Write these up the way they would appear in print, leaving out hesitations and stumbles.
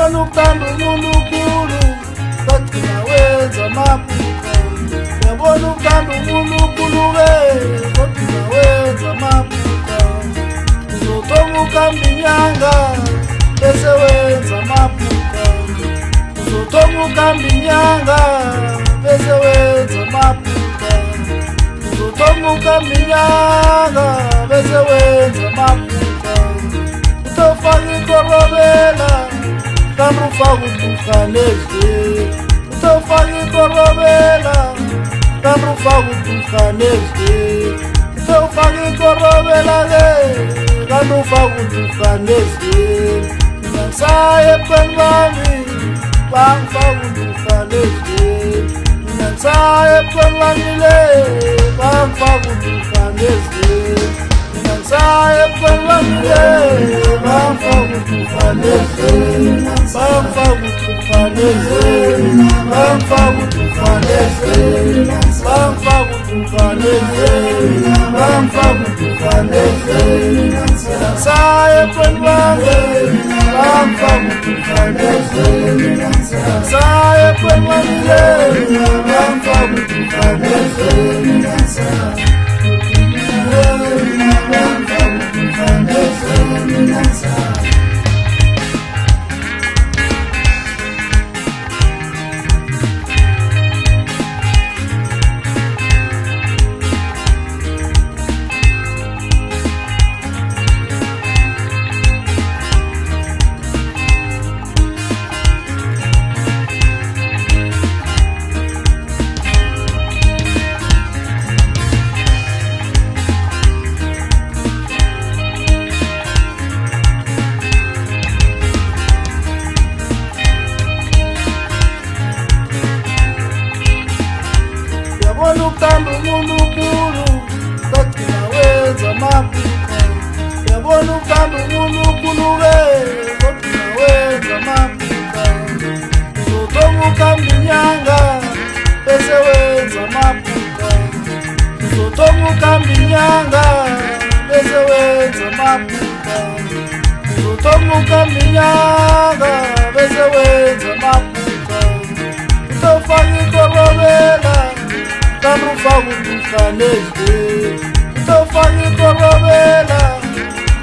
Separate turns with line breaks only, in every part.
Yabona ukuthanda umuntu ukhulu bagcina wenza amaphutha. Yabona ukuthanda umuntu ukhulu-ke bagcina wenza amaphutha. Uzothoma ukuhamba inyanga bese wenza amaphutha. Uzothoma ukuhamba inyanga bese wenza amaphutha. Uzothoma ukuhamba inyanga bese wenza amaphutha. Utofaka ikorobela kanti ufaka uduhanezwe. Utofaka ikorobela kanti ufaka uduhanezwe. Utofaka ikorobela-ke kanti ufaka uduhanezwe. Mina ngisaye ebukhweni bami bangifaka uduhanezwe. Mina ngisaye ebukhweni bami-le bangifaka uduhanezwe. Mina ngisaye ebukhweni bami-le bangifaka uduhanezwe. Bangifaka uduhanezwe. Bangifaka uduhanezwe. Bangifaka uduhanezwe. Bangifaka uduhanezwe. Mina ngisaye ebukhweni bami bangifaka uduhanezwe. Mina ngisaye ebukhweni bami-le bangifaka uduhanezwe. Mina ngisaye Yabona ukuthanda umuntu ukhulu bagcina wenza amaphutha. Yabona ukuthanda umuntu ukhulu-ke bagcina wenza amaphutha. Uzothoma ukuhamba inyanga bese wenza amaphutha. Uzothoma ukuhamba inyanga bese wenza amaphutha. Uzothoma ukuhamba inyanga bese wenza amaphutha. Utofaka ikorobela kanti ufaka uduhanezwe. Utofaka ikorobela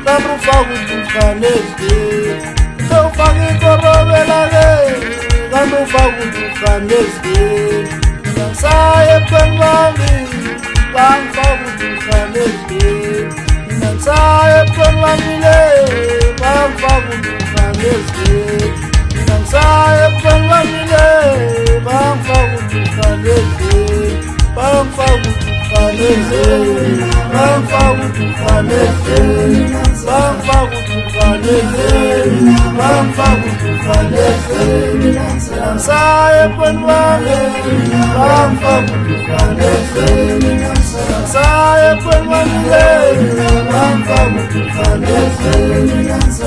kanti ufaka uduhanezwe. Utofaka ikorobela-ke kanti ufaka uduhanezwe. Mina ngisaye ebukhweni bami bangifaka uduhanezwe. Mina ngisaye ebukhweni bami-le bangifaka uduhanezwe. Mina ngisaye ebukhweni bami-le bangifaka uduhanezwe. Bangifaka uduhanezwe. Bangifaka uduhanezwe. Bangifaka uduhanezwe. Bangifaka uduhanezwe. Mina ngisaye ebukhweni bami bangifaka uduhanezwe. Mina ngisaye ebukhweni bami-le bangifaka uduhanezwe.